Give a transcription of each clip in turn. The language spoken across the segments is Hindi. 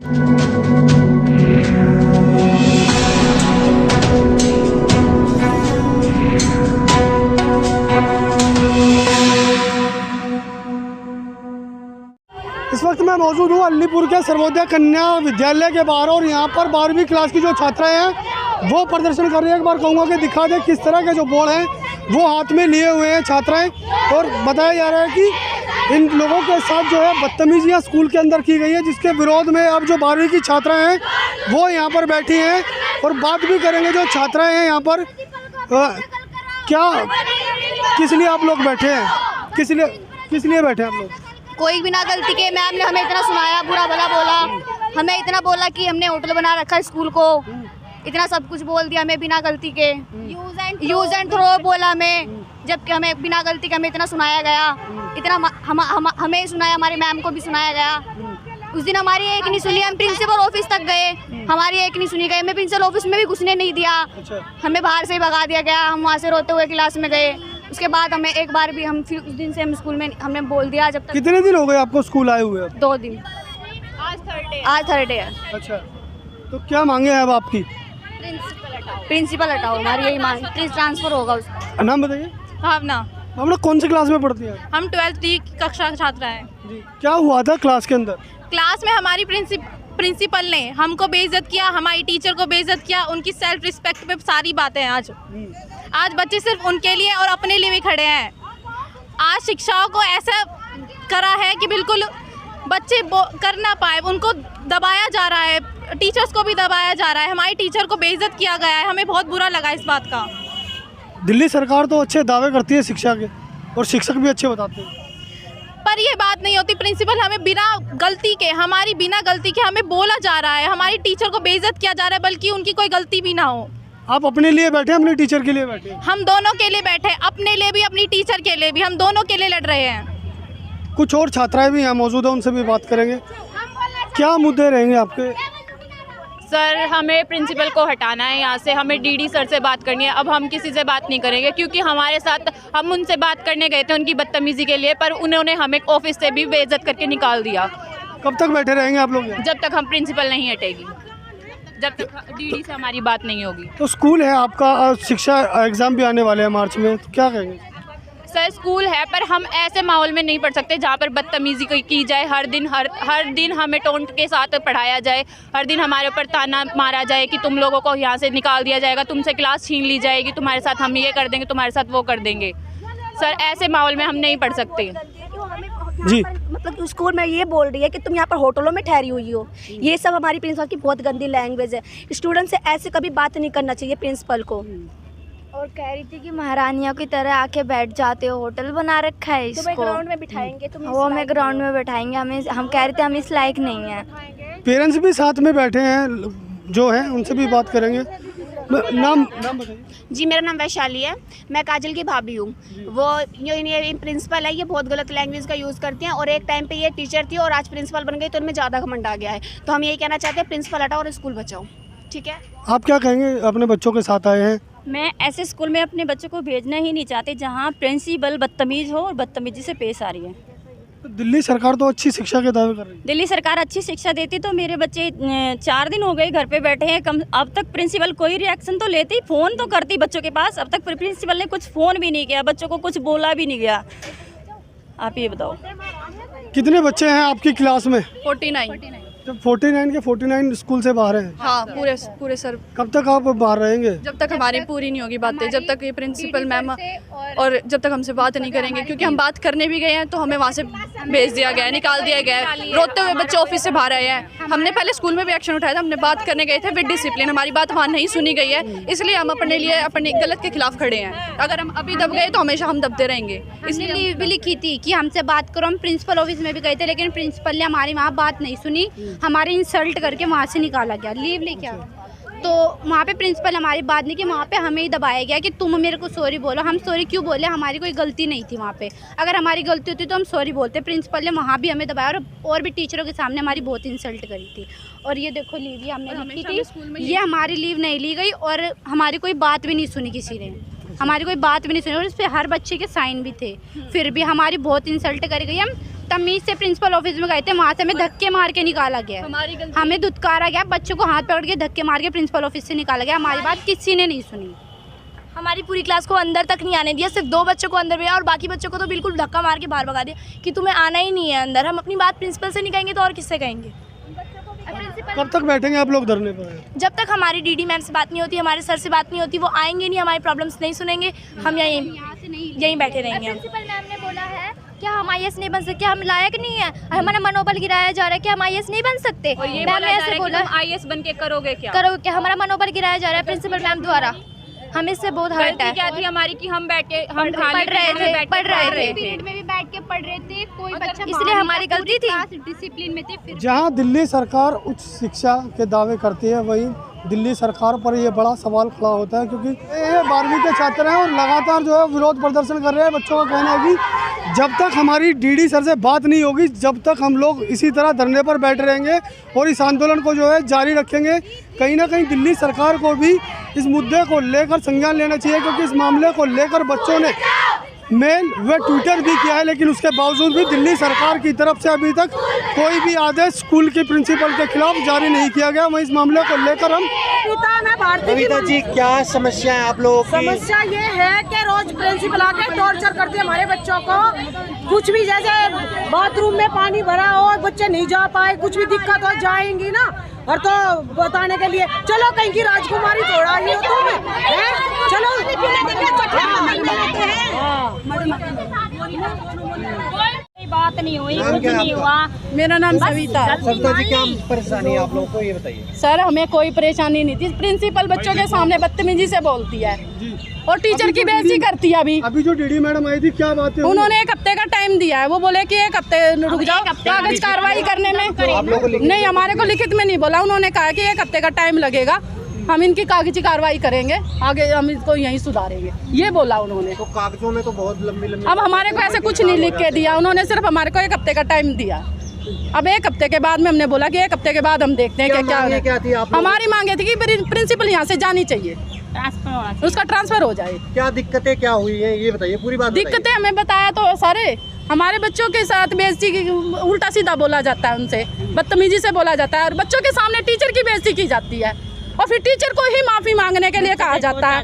इस वक्त मैं मौजूद हूँ अलीपुर के सर्वोदय कन्या विद्यालय के बाहर और यहाँ पर 12वीं क्लास की जो छात्राएं हैं वो प्रदर्शन कर रही है। एक बार कहूँगा कि दिखा दे किस तरह के जो बोर्ड हैं वो हाथ में लिए हुए हैं छात्राएं, और बताया जा रहा है कि इन लोगों के साथ जो है बदतमीजियाँ स्कूल के अंदर की गई है, जिसके विरोध में अब जो 12वीं की छात्राएँ हैं वो यहाँ पर बैठी हैं और बात भी करेंगे। जो छात्राएँ हैं यहाँ पर क्या किस लिए आप लोग बैठे हैं, किस लिए बैठे हैं आप लोग? कोई बिना गलती के मैम ने हमें इतना सुनाया, बुरा भला बोला, हमें इतना बोला कि हमने होटल बना रखा है स्कूल को, इतना सब कुछ बोल दिया हमें बिना गलती के। यूज एंड थ्रो बोला हमें, जबकि हमें बिना गलती के हमें इतना सुनाया गया, इतना हमें सुनाया, हमारी मैम को भी सुनाया गया। उस दिन हमारी एक नहीं सुनी, हम प्रिंसिपल ऑफिस तक गए, हमारी एक नहीं सुनी गई, हमें प्रिंसिपल ऑफिस में भी घुसने नहीं दिया, हमें बाहर से ही भगा दिया गया। हम वहाँ से रोते हुए क्लास में गए। उसके बाद हमें एक बार भी फिर उस दिन से हम स्कूल में हमने बोल दिया। जब तक कितने दिन हो गए आपको स्कूल आए हुए? 2 दिन। आज थर्ड डे है। अच्छा, तो क्या मांगे हैं अब आपकी? प्रिंसिपल हटाओ, हमारी यही मांग, प्लीज ट्रांसफर होगा उसका। नाम बताइए। भावना। भावना कौन सी क्लास में पढ़ती है? हम 12th की कक्षा का छात्रा हैं जी। क्या हुआ था क्लास के अंदर? क्लास में हमारी प्रिंसिपल ने हमको बेइज्जत किया, हमारी टीचर को बेइज्जत किया, उनकी सेल्फ रिस्पेक्ट पे सारी बातें हैं। आज बच्चे सिर्फ उनके लिए और अपने लिए भी खड़े हैं। आज शिक्षाओं को ऐसा करा है कि बिल्कुल बच्चे कर ना पाए, उनको दबाया जा रहा है, टीचर्स को भी दबाया जा रहा है, हमारी टीचर को बेइज्जत किया गया है। हमें बहुत बुरा लगा इस बात का। दिल्ली सरकार तो अच्छे दावे करती है शिक्षा के और शिक्षक भी अच्छे बताते हैं, पर ये बात नहीं होती। प्रिंसिपल हमें बिना गलती के, हमारी बिना गलती के हमें बोला जा रहा है, हमारी टीचर को बेइज्जत किया जा रहा है, बल्कि उनकी कोई गलती भी ना हो। आप अपने लिए बैठे, अपने टीचर के लिए बैठे? हम दोनों के लिए बैठे, अपने लिए भी, अपनी टीचर के लिए भी, हम दोनों के लिए लड़ रहे हैं। कुछ और छात्राएं भी यहाँ मौजूद है, उनसे भी बात करेंगे। क्या मुद्दे रहेंगे आपके? सर, हमें प्रिंसिपल को हटाना है यहाँ से, हमें डीडी सर से बात करनी है। अब हम किसी से बात नहीं करेंगे, क्योंकि हमारे साथ हम उनसे बात करने गए थे उनकी बदतमीजी के लिए, पर उन्होंने हमें ऑफिस से भी बेइज्जत करके निकाल दिया। कब तक बैठे रहेंगे आप लोग? जब तक हम प्रिंसिपल नहीं हटेगी, जब तक डीडी से हमारी बात नहीं होगी। तो स्कूल है आपका, शिक्षा एग्जाम भी आने वाले हैं मार्च में, तो क्या कहेंगे? सर, स्कूल है, पर हम ऐसे माहौल में नहीं पढ़ सकते जहाँ पर बदतमीजी की जाए। हर दिन हमें टोंट के साथ पढ़ाया जाए, हर दिन हमारे ऊपर ताना मारा जाए कि तुम लोगों को यहाँ से निकाल दिया जाएगा, तुमसे क्लास छीन ली जाएगी, तुम्हारे साथ हम ये कर देंगे, तुम्हारे साथ वो कर देंगे। सर, ऐसे माहौल में हम नहीं पढ़ सकते जी। मतलब स्कूल में ये बोल रही है कि तुम यहाँ पर होटलों में ठहरी हुई हो, ये सब हमारी प्रिंसिपल की बहुत गंदी लैंग्वेज है। स्टूडेंट से ऐसे कभी बात नहीं करना चाहिए प्रिंसिपल को। और कह रही थी कि महारानियों की तरह आके बैठ जाते हो, होटल बना रखा है इसको, ग्राउंड में बिठाएंगे, वो हमें ग्राउंड में बैठाएंगे, हम कह रहे थे हम इस लायक नहीं है। पेरेंट्स भी साथ में बैठे हैं जो हैं, उनसे भी बात करेंगे। नाम बताइए। जी, मेरा नाम वैशाली है, मैं काजल की भाभी हूँ। वो ये प्रिंसिपल है, ये बहुत गलत लैंग्वेज का यूज़ करती हैं, और एक टाइम पे ये टीचर थी और आज प्रिंसिपल बन गई, तो उनमें ज़्यादा घमंड आ गया है। तो हम यही कहना चाहते हैं, प्रिंसिपल हटाओ और स्कूल बचाओ। ठीक है, आप क्या कहेंगे? अपने बच्चों के साथ आए हैं। मैं ऐसे स्कूल में अपने बच्चों को भेजना ही नहीं चाहती जहाँ प्रिंसिपल बदतमीज हो और बदतमीजी से पेश आ रही है। तो दिल्ली सरकार तो अच्छी शिक्षा के दावे कर रही है। दिल्ली सरकार अच्छी शिक्षा देती तो मेरे बच्चे 4 दिन हो गए घर पे बैठे हैं, अब तक प्रिंसिपल कोई रिएक्शन तो लेती, फ़ोन तो करती बच्चों के पास, अब तक प्रिंसिपल ने कुछ फ़ोन भी नहीं किया, बच्चों को कुछ बोला भी नहीं गया। आप ये बताओ। कितने बच्चे हैं आपकी क्लास में? 49। जब 49 के 49 स्कूल से बाहर हैं। हाँ, पूरे सर। कब तक आप बाहर रहेंगे? जब तक हमारी पूरी नहीं होगी बातें, जब तक ये प्रिंसिपल मैम और जब तक हमसे बात नहीं करेंगे, क्योंकि हम बात करने भी गए हैं तो हमें वहाँ से भेज दिया गया है, निकाल दिया गया है। रोते हुए बच्चे ऑफिस से बाहर आए हैं। हमने पहले स्कूल में भी एक्शन उठाया था, हमने बात करने गए थे विद डिसिप्लिन, हमारी बात वहाँ नहीं सुनी गई है, इसलिए हम अपने लिए अपने गलत के खिलाफ खड़े हैं। अगर हम अभी दब गए तो हमेशा हम दबते रहेंगे। इसलिए लीव भी लिखी थी कि हमसे बात करो, हम प्रिंसिपल ऑफिस में भी गए थे, लेकिन प्रिंसिपल ने हमारी वहाँ बात नहीं सुनी, हमारी इंसल्ट करके वहाँ से निकाला गया, लीव लेके आ। तो वहाँ पे प्रिंसिपल हमारी बात नहीं की, वहाँ पे हमें ही दबाया गया कि तुम मेरे को सॉरी बोलो। हम सॉरी क्यों बोले, हमारी कोई गलती नहीं थी वहाँ पे, अगर हमारी गलती होती तो हम सॉरी बोलते। प्रिंसिपल ने वहाँ भी हमें दबाया और भी टीचरों के सामने हमारी बहुत इंसल्ट करी थी। और ये देखो लीव हमने लिखी थी, ये हमारी लीव नहीं ली गई और हमारी कोई बात भी नहीं सुनी किसी ने, हमारी कोई बात भी नहीं सुनी, और इस पर हर बच्चे के साइन भी थे, फिर भी हमारी बहुत इंसल्ट करी गई। हम बदतमीज से प्रिंसिपल ऑफिस में गए थे, वहाँ से हमें धक्के मार के निकाला गया, हमें धुतकारा गया, बच्चों को हाथ पकड़ के धक्के मार के प्रिंसिपल ऑफिस से निकाला गया। हमारी बात किसी ने नहीं सुनी। हमारी पूरी क्लास को अंदर तक नहीं आने दिया, सिर्फ 2 बच्चों को अंदर भेजा और बाकी बच्चों को तो बिल्कुल धक्का मार के बाहर भगा दिया कि तुम्हें आना ही नहीं है अंदर। हम अपनी बात प्रिंसिपल से नहीं कहेंगे तो और किससे कहेंगे? कब तक बैठेंगे आप लोग धरने पर? जब तक हमारी डीडी मैम से बात नहीं होती, हमारे सर से बात नहीं होती, वो आएंगे नहीं, हमारी प्रॉब्लम्स नहीं सुनेंगे, हम यहीं बैठे रहेंगे। प्रिंसिपल मैम ने बोला है कि हम IAS नहीं बन सकते, हम लायक नहीं है, हमारा मनोबल गिराया जा रहा है कि हम IAS नहीं बन सकते। और ये मैम बोला ने जा ऐसे रहा है बोला, कि तुम IAS बन के करोगे क्या? हमारा मनोबल गिराया जा रहा है प्रिंसिपल मैम द्वारा। हमें इससे बहुत हर्ट गलती है। क्या थी हमारी कि हम बैठ के हम पढ़ रहे थे, पीरियड में भी बैठ के पढ़ रहे थे, कोई बच्चा इसलिए हमारी गलती थी। डिसिप्लिन में थे। फिर जहां दिल्ली सरकार उच्च शिक्षा के दावे करती है, वहीं दिल्ली सरकार पर ये बड़ा सवाल खड़ा होता है, क्योंकि ये 12वीं के छात्र हैं और लगातार जो है विरोध प्रदर्शन कर रहे हैं। बच्चों का कहना है कि जब तक हमारी डीडी सर से बात नहीं होगी, जब तक हम लोग इसी तरह धरने पर बैठे रहेंगे और इस आंदोलन को जो है जारी रखेंगे। कहीं ना कहीं दिल्ली सरकार को भी इस मुद्दे को लेकर संज्ञान लेना चाहिए, क्योंकि इस मामले को लेकर बच्चों ने मेल व ट्विटर भी किया है, लेकिन उसके बावजूद भी दिल्ली सरकार की तरफ से अभी तक कोई भी आदेश स्कूल के प्रिंसिपल के खिलाफ जारी नहीं किया गया। वहीं इस मामले को लेकर हम कविता जी, क्या समस्या है आप लोगों की? समस्या ये है कि रोज प्रिंसिपल आके टॉर्चर करते हैं हमारे बच्चों को। कुछ भी जैसे बाथरूम में पानी भरा हो, बच्चे नहीं जा पाए, कुछ भी दिक्कत हो जाएंगी ना, और तो बताने के लिए चलो कहीं की राजकुमारी थोड़ा ही हो तुम है, चलो बात नहीं हुई, कुछ नहीं हुआ। मेरा नाम सविता है। सविता जी, क्या परेशानी है आप लोगों को, ये बताइए। सर, हमें कोई परेशानी नहीं थी। प्रिंसिपल बच्चों के सामने बदतमीजी से बोलती है और टीचर की बेइज्जती करती है। अभी जो डीडी मैडम आई थी, क्या बात है? उन्होंने 1 हफ्ते का टाइम दिया है, वो बोले कि 1 हफ्ते रुक जाओ कागज कार्रवाई करने में। नहीं, हमारे को लिखित में नहीं बोला, उन्होंने कहा कि 1 हफ्ते का टाइम लगेगा, हम इनकी कागजी कार्रवाई करेंगे, आगे हम इसको यहीं सुधारेंगे, ये बोला उन्होंने। तो कागजों में तो बहुत लंबी अब हमारे को ऐसे कुछ नहीं लिख के दिया, उन्होंने सिर्फ हमारे को 1 हफ्ते का टाइम दिया। अब 1 हफ्ते के बाद में हमने बोला कि 1 हफ्ते के बाद हम देखते हैं क्या थी आप? हमारी मांगे थी कि प्रिंसिपल यहाँ से जानी चाहिए, उसका ट्रांसफर हो जाए। क्या दिक्कतें क्या हुई है, ये बताइए, पूरी बात बताइए। दिक्कतें हमें बताया तो सारे, हमारे बच्चों के साथ बेइज्जती, उल्टा सीधा बोला जाता है, उनसे बदतमीजी से बोला जाता है, और बच्चों के सामने टीचर की बेइज्जती की जाती है, और फिर टीचर को ही माफी मांगने के लिए कहा जाता है।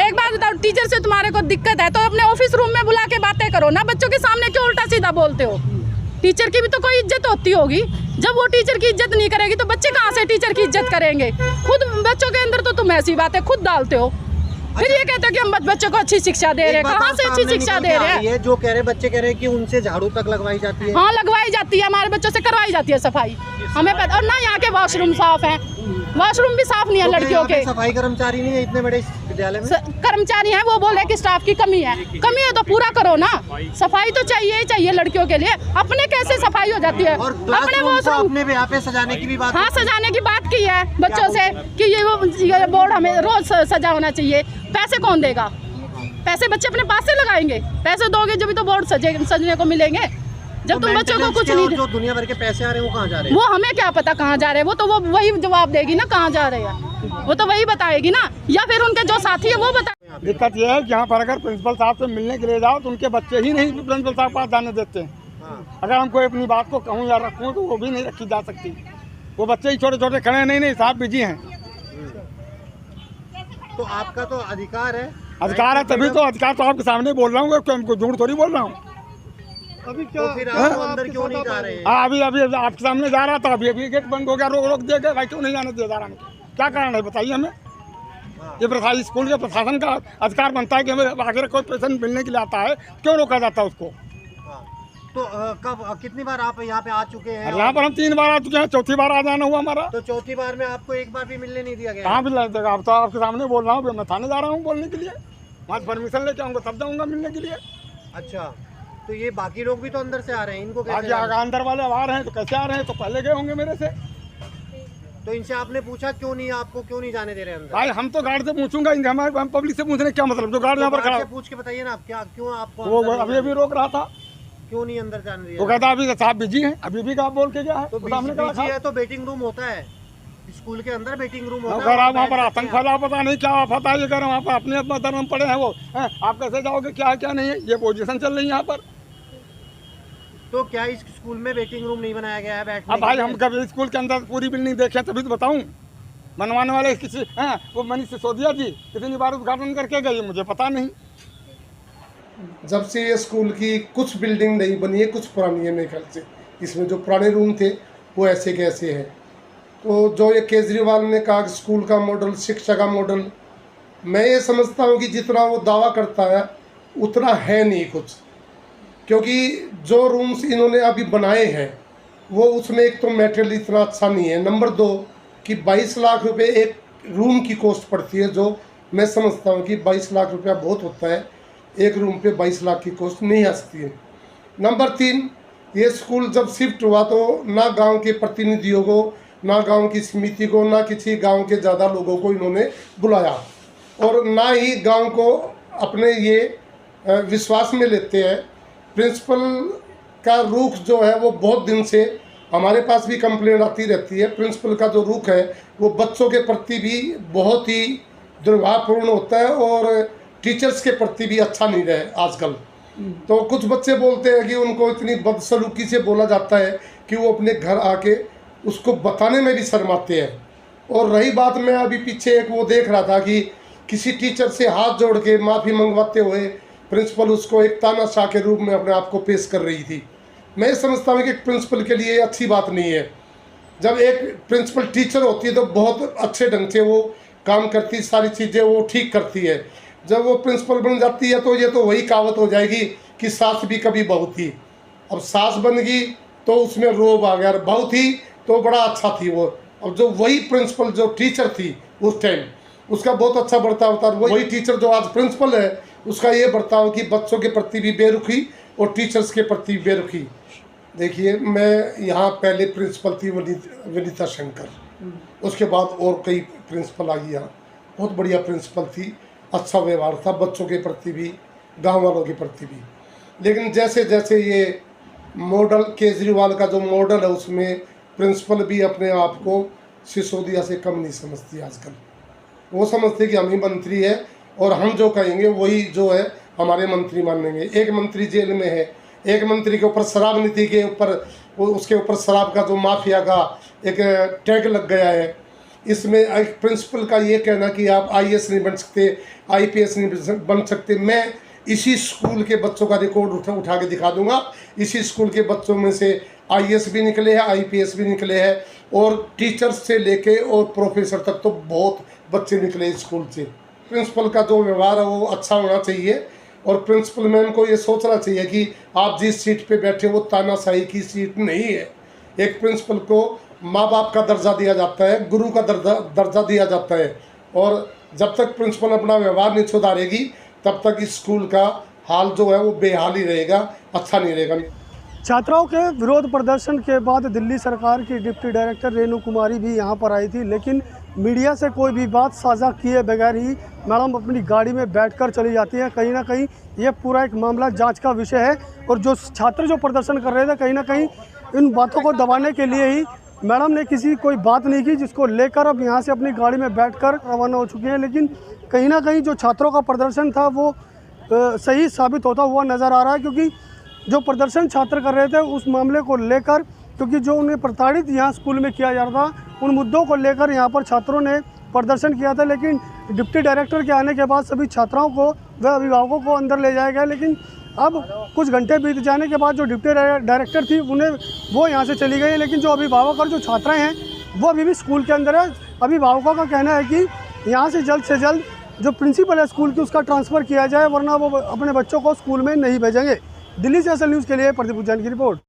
एक बात बताओ, टीचर से तुम्हारे को दिक्कत है तो अपने ऑफिस रूम में बुला के बातें करो ना, बच्चों के सामने क्यों उल्टा सीधा बोलते हो? टीचर की भी तो कोई इज्जत होती होगी। जब वो टीचर की इज्जत नहीं करेगी तो बच्चे कहाँ से टीचर की इज्जत करेंगे? खुद बच्चों के अंदर तो तुम ऐसी बातें खुद डालते हो, फिर ये कहते हो कि हम बच्चों को अच्छी शिक्षा दे रहे हैं। कहाँ से अच्छी शिक्षा दे रहे हैं? ये जो कह रहे बच्चे कह रहे हैं कि उनसे झाड़ू तक लगवाई जाती है। हाँ, लगवाई जाती है, हमारे बच्चों से करवाई जाती है सफाई, हमें पता। और ना यहाँ के वॉशरूम साफ हैं, वॉशरूम भी साफ नहीं है लड़कियों के। सफाई कर्मचारी नहीं है इतने बड़े विद्यालय में? कर्मचारी हैं, वो बोले कि स्टाफ की कमी है तो पूरा करो ना, सफाई तो चाहिए ही चाहिए लड़कियों के लिए। अपने कैसे सफाई हो जाती है? और अपने अपने भी यहाँ पे सजाने की भी बात। हाँ, सजाने की बात की है बच्चों से कि ये बोर्ड हमें रोज सजा होना चाहिए। पैसे कौन देगा? पैसे बच्चे अपने पास से लगाएंगे, पैसे दोगे जब तो बोर्ड सजने को मिलेंगे। जब तुम बच्चों को कुछ नहीं, जो दुनिया भर के पैसे आ रहे हैं वो कहाँ जा रहे हैं? वो हमें क्या पता कहाँ जा रहे हैं, वो तो वो वही जवाब देगी ना कहाँ जा रहे हैं, वो तो वही बताएगी ना, या फिर उनके जो साथी है वो बताए। दिक्कत यह है कि यहाँ पर अगर प्रिंसिपल साहब से मिलने के लिए जाओ तो उनके बच्चे ही नहीं प्रिंसिपल साहब पास जाने देते हैं। अगर हम कोई अपनी बात को कहूँ या रखूँ तो वो भी नहीं रखी जा सकती। वो बच्चे ही छोटे छोटे खड़े नहीं साहब बिजी हैं। तो आपका तो अधिकार है। अधिकार है, तभी तो अधिकार तो आपके सामने बोल रहा हूँ, हमको झूठ थोड़ी बोल रहा हूँ। अभी तो फिर आप अंदर क्यों नहीं जा रहे हैं? हाँ, अभी आपके सामने जा रहा था, अभी गेट बंद हो गया, रोक दिया गया। भाई क्यों नहीं जाने दिया जा रहा? क्या कारण है बताइए हमें। ये प्रशासन, स्कूल के प्रशासन का अधिकार बनता है कि हमें अगर कोई पेशेंट मिलने के लिए आता है क्यों रोका जाता है उसको। तो कब कितनी बार आप यहाँ पे आ चुके हैं? यहाँ पर हम 3 बार आ चुके हैं, चौथी बार आ जाना हुआ हमारा। तो चौथी बार में आपको एक बार भी मिलने नहीं दिया गया? कहाँ मिलने देगा? आप तो आपके सामने बोल रहा हूँ, मैं थाने जा रहा हूँ बोलने के लिए, वहाँ परमिशन लेके आऊँगा तब जाऊँगा मिलने के लिए। अच्छा, तो ये बाकी लोग भी तो अंदर से आ रहे हैं, इनको कैसे? अंदर वाले आ रहे हैं तो कैसे आ रहे हैं? तो पहले गए होंगे मेरे से। तो इनसे आपने पूछा क्यों नहीं, आपको क्यों नहीं जाने दे रहे अंदर? भाई हम तो गार्ड से पूछूंगा, हम पब्लिक से पूछने क्या मतलब? जो गार्ड यहाँ पर खड़ा, पूछ के बताइए ना आप, क्या क्यों आपको वो अभी रोक रहा था, क्यों नहीं अंदर जाने दिया? वो कहता अभी साहब बिजी हैं, अभी भी आप बोल के गया है। तो बिजी है तो वेटिंग रूम होता है, स्कूल के अंदर वेटिंग रूम होता है। वहाँ पर आतंक फैला, पता नहीं क्या पता है, ये कर वहाँ पर अपने धर्म पड़े हैं वो। आप कैसे जाओगे, क्या है क्या नहीं है, ये पोजीशन चल रही है यहाँ पर। तो क्या इस स्कूल में वेटिंग रूम नहीं बनाया गया है बैठने अब भाई के हम लिए? कभी स्कूल के अंदर पूरी बिल्डिंग देखे तभी तो बताऊं। बनवाने वाले किसी हैं वो मनीष सिसोदिया जी कितनी बार उद्घाटन करके गए मुझे पता नहीं। जब से ये स्कूल की कुछ बिल्डिंग नहीं बनी है, कुछ पुरानी है मेरे ख्याल से। इसमें जो पुराने रूम थे वो ऐसे के ऐसे हैं। तो जो ये केजरीवाल ने कहा कि स्कूल का मॉडल, शिक्षा का मॉडल, मैं ये समझता हूँ कि जितना वो दावा करता है उतना है नहीं कुछ। क्योंकि जो रूम्स इन्होंने अभी बनाए हैं वो उसमें एक तो मटेरियल इतना अच्छा नहीं है, नंबर 2 कि 22 लाख रुपए एक रूम की कॉस्ट पड़ती है, जो मैं समझता हूँ कि 22 लाख रुपया बहुत होता है। एक रूम पे 22 लाख की कॉस्ट नहीं आ सकती है। नंबर 3, ये स्कूल जब शिफ्ट हुआ तो ना गांव के प्रतिनिधियों को, ना गांव की समिति को, ना किसी गांव के ज़्यादा लोगों को इन्होंने बुलाया और ना ही गांव को अपने ये विश्वास में लेते हैं। प्रिंसिपल का रुख जो है वो बहुत दिन से हमारे पास भी कंप्लेंट आती रहती है। प्रिंसिपल का जो रुख है वो बच्चों के प्रति भी बहुत ही दुर्भावपूर्ण होता है और टीचर्स के प्रति भी अच्छा नहीं रहे आजकल। तो कुछ बच्चे बोलते हैं कि उनको इतनी बदसलूकी से बोला जाता है कि वो अपने घर आके उसको बताने में भी शर्माते हैं। और रही बात, मैं अभी पीछे एक वो देख रहा था कि किसी टीचर से हाथ जोड़ के माफ़ी मंगवाते हुए प्रिंसिपल उसको एक तानाशाह के रूप में अपने आप को पेश कर रही थी। मैं समझता हूँ कि प्रिंसिपल के लिए अच्छी बात नहीं है। जब एक प्रिंसिपल टीचर होती है तो बहुत अच्छे ढंग से वो काम करती, सारी चीज़ें वो ठीक करती है। जब वो प्रिंसिपल बन जाती है तो ये तो वही कहावत हो जाएगी कि सास भी कभी बहू थी। अब सास बन गई तो उसमें रोब आ गया, और बहू थी तो बड़ा अच्छा थी वो। अब जो वही प्रिंसिपल जो टीचर थी उस टाइम, उसका बहुत अच्छा बर्ताव था। वही टीचर जो आज प्रिंसिपल है उसका ये बर्ताव कि बच्चों के प्रति भी बेरुखी और टीचर्स के प्रति भी बेरुखी। देखिए, मैं यहाँ पहले प्रिंसिपल थी विनीता शंकर, उसके बाद और कई प्रिंसिपल आ गई यहाँ। बहुत बढ़िया प्रिंसिपल थी, अच्छा व्यवहार था बच्चों के प्रति भी, गांव वालों के प्रति भी। लेकिन जैसे जैसे ये मॉडल, केजरीवाल का जो मॉडल है, उसमें प्रिंसिपल भी अपने आप को सिसोदिया से कम नहीं समझती आजकल। वो समझते कि हम ही मंत्री है और हम जो कहेंगे वही जो है हमारे मंत्री मानेंगे। एक मंत्री जेल में है, एक मंत्री के ऊपर शराब नीति के ऊपर, उसके ऊपर शराब का जो माफिया का एक टैग लग गया है। इसमें एक प्रिंसिपल का ये कहना कि आप IAS नहीं बन सकते, IPS नहीं बन सकते। मैं इसी स्कूल के बच्चों का रिकॉर्ड उठा के दिखा दूंगा। इसी स्कूल के बच्चों में से IAS भी निकले हैं, IPS भी निकले हैं और टीचर्स से लेके और प्रोफेसर तक तो बहुत बच्चे निकले इस स्कूल से। प्रिंसिपल का जो व्यवहार है वो अच्छा होना चाहिए और प्रिंसिपल मैम को ये सोचना चाहिए कि आप जिस सीट पे बैठे वो तानाशाही की सीट नहीं है। एक प्रिंसिपल को माँ बाप का दर्जा दिया जाता है, गुरु का दर्जा दिया जाता है और जब तक प्रिंसिपल अपना व्यवहार नहीं सुधारेगी तब तक इस स्कूल का हाल जो है वो बेहाल ही रहेगा, अच्छा नहीं रहेगा। छात्राओं के विरोध प्रदर्शन के बाद दिल्ली सरकार की डिप्टी डायरेक्टर रेणु कुमारी भी यहाँ पर आई थी, लेकिन मीडिया से कोई भी बात साझा किए बगैर ही मैडम अपनी गाड़ी में बैठकर चली जाती है। कहीं ना कहीं ये पूरा एक मामला जांच का विषय है और जो छात्र जो प्रदर्शन कर रहे थे, कहीं ना कहीं इन बातों को दबाने के लिए ही मैडम ने कोई बात नहीं की, जिसको लेकर अब यहाँ से अपनी गाड़ी में बैठकर रवाना हो चुके हैं। लेकिन कहीं ना कहीं जो छात्रों का प्रदर्शन था वो सही साबित होता हुआ नज़र आ रहा है, क्योंकि जो प्रदर्शन छात्र कर रहे थे उस मामले को लेकर, क्योंकि जो उन्हें प्रताड़ित यहाँ स्कूल में किया जा रहा था, उन मुद्दों को लेकर यहाँ पर छात्रों ने प्रदर्शन किया था। लेकिन डिप्टी डायरेक्टर के आने के बाद सभी छात्राओं को व अभिभावकों को अंदर ले जाया गया। लेकिन अब कुछ घंटे बीत जाने के बाद जो डिप्टी डायरेक्टर थी वो यहाँ से चली गई, लेकिन जो अभिभावक और जो छात्राएँ हैं वो अभी भी स्कूल के अंदर है। अभिभावकों का कहना है कि यहाँ से जल्द जो प्रिंसिपल है स्कूल की उसका ट्रांसफ़र किया जाए, वरना वो अपने बच्चों को स्कूल में नहीं भेजेंगे। दिल्ली से असल न्यूज़ के लिए प्रदीप उज्जैन की रिपोर्ट।